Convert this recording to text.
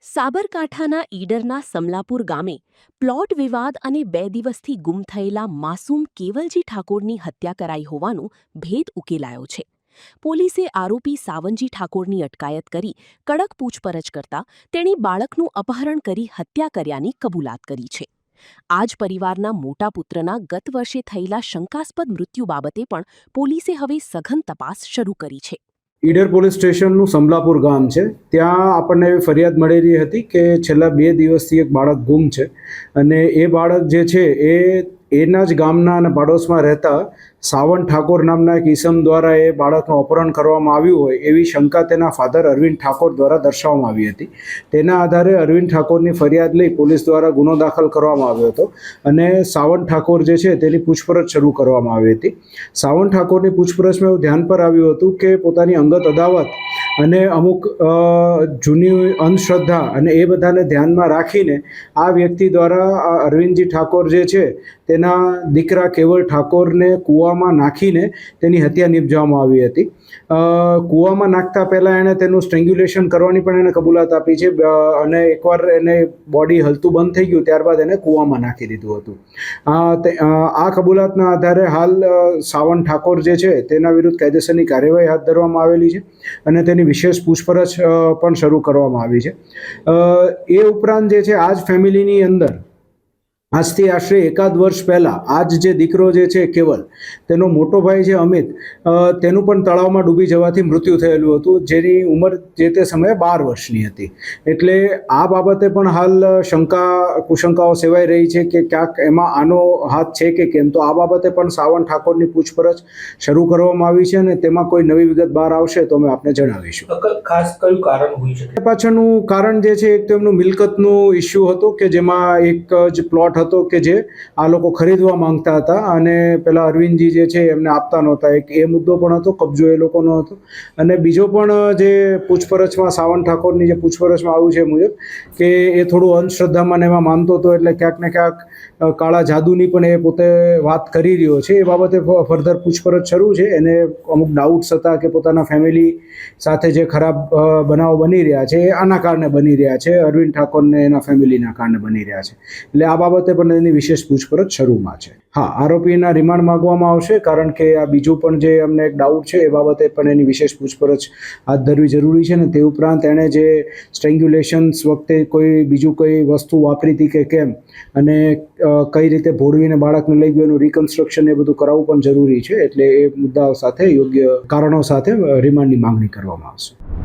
સાબરકાંઠાના ઈડરના સમલાપુર ગામે પ્લોટ વિવાદ અને 2 દિવસથી ગુમ થયેલા માસૂમ કેવલજી ઠાકોરની હત્યા કરાઈ હોવાનો ભેદ ઉકેલાયો છે. પોલીસે આરોપી સાવનજી ઠાકોરની અટકાયત કરી કડક પૂછપરછ કરતા તેણે બાળકનું અપહરણ કરી હત્યા કર્યાની કબૂલાત કરી છે. આ જ પરિવારના મોટા પુત્રના ગત વર્ષે થયેલા શંકાસ્પદ મૃત્યુ બાબતે પણ પોલીસે હવે સઘન તપાસ શરૂ કરી છે. ઈડર પોલીસ સ્ટેશનનું સમલાપુર ગામ છે. ત્યાં આપણને એવી ફરિયાદ મળેલી હતી કે છેલ્લા 2 દિવસથી એક બાળક ગુમ છે અને એ બાળક જે છે એના જ ગામના અને પાડોશમાં રહેતા સાવન ઠાકોર નામના એક ઈસમ દ્વારા એ બાળકનું અપહરણ કરવામાં આવ્યું હોય એવી શંકા તેના ફાધર અરવિંદ ઠાકોર દ્વારા દર્શાવવામાં આવી હતી. તેના આધારે અરવિંદ ઠાકોરની ફરિયાદ લઈ પોલીસ દ્વારા ગુનો દાખલ કરવામાં આવ્યો હતો અને સાવન ઠાકોર જે છે તેની પૂછપરછ શરૂ કરવામાં આવી હતી. સાવન ઠાકોરની પૂછપરછમાં એવું ધ્યાન પર આવ્યું હતું કે પોતાની અંગત અદાવત અને અમુક જૂની અંધશ્રદ્ધા અને એ બધાને ધ્યાનમાં રાખીને આ વ્યક્તિ દ્વારા અરવિંદજી ઠાકોર જે છે તેના દીકરા કેવલ ઠાકોરને કૂવામાં નાખીને તેની હત્યા નિપજાવવામાં આવી હતી. કૂવામાં નાખતા પહેલાં એણે તેનું સ્ટ્રેંગ્યુલેશન કરવાની પણ એને કબૂલાત આપી છે અને એકવાર એને બોડી હલતું બંધ થઈ ગયું ત્યારબાદ એને કૂવામાં નાખી દીધું હતું. આ કબૂલાતના આધારે હાલ સાવન ઠાકોર જે છે તેના વિરુદ્ધ કાયદેસરની કાર્યવાહી હાથ ધરવામાં આવેલી છે અને તેની વિશેષ પૂછપરછ પણ શરૂ કરવામાં આવી છે. એ ઉપરાંત જે છે આ જ ફેમિલીની અંદર આજથી આશરે 1 વર્ષ પહેલાં આ જ જે દીકરો જે છે કેવલ તેનો મોટો ભાઈ છે અમિત તેનું પણ તળાવમાં ડૂબી જવાથી મૃત્યુ થયેલું હતું જેની ઉંમર જે તે સમયે 12 વર્ષની હતી. એટલે આ બાબતે પણ હાલ કુશંકાઓ સેવાઈ રહી છે કે ક્યાંક એમાં આનો હાથ છે કે કેમ. તો આ બાબતે પણ સાવન ઠાકોરની પૂછપરછ શરૂ કરવામાં આવી છે અને તેમાં કોઈ નવી વિગત બહાર આવશે તો અમે આપને જણાવીશું. ખાસ કયું કારણ હોઈ શકે? પાછળનું કારણ જે છે એક તો એમનું મિલકતનું ઇસ્યુ હતો કે જેમાં એક જ પ્લોટ હતો કે જે આ લોકો ખરીદવા માંગતા હતા અને પેલા અરવિંદજી જે છે એમને આપતા નહોતા. એક એ મુદ્દો પણ હતો, કબજો એ લોકોનો હતો. અને બીજો પણ જે પૂછપરછમાં સાવન ઠાકોરની જે પૂછપરછમાં આવ્યું છે મુજબ કે એ થોડું અંધશ્રદ્ધામાં ને એમાં માનતો હતો એટલે ક્યાંક ને ક્યાંક કાળા જાદુની પણ એ પોતે વાત કરી રહ્યો છે. એ બાબતે ફર્ધર પૂછપરછ શરૂ છે. એને અમુક ડાઉટ્સ હતા કે પોતાના ફેમિલી સાથે જે ખરાબ બનાવ બની રહ્યા છે એ આના કારણે બની રહ્યા છે, અરવિંદ ઠાકોરને એના ફેમિલીના કારણે બની રહ્યા છે. એટલે આ બાબતે પણ એની વિશેષ પૂછપરછ શરૂમાં છે. હા, આરોપીના રિમાન્ડ માંગવામાં આવશે કારણ કે આ બીજું પણ જે અમને એક ડાઉટ છે એ બાબતે પણ એની વિશેષ પૂછપરછ હાથ ધરવી જરૂરી છે. ને તે ઉપરાંત એણે જે સ્ટ્રેંગ્યુલેશન્સ વખતે બીજું કોઈ વસ્તુ વાપરી હતી કે કેમ અને કઈ રીતે ભોળવીને બાળકને લઈ ગયું એનું રિકન્સ્ટ્રક્શન એ બધું કરાવવું પણ જરૂરી છે. એટલે એ મુદ્દાઓ સાથે યોગ્ય કારણો સાથે રિમાન્ડની માંગણી કરવામાં આવશે.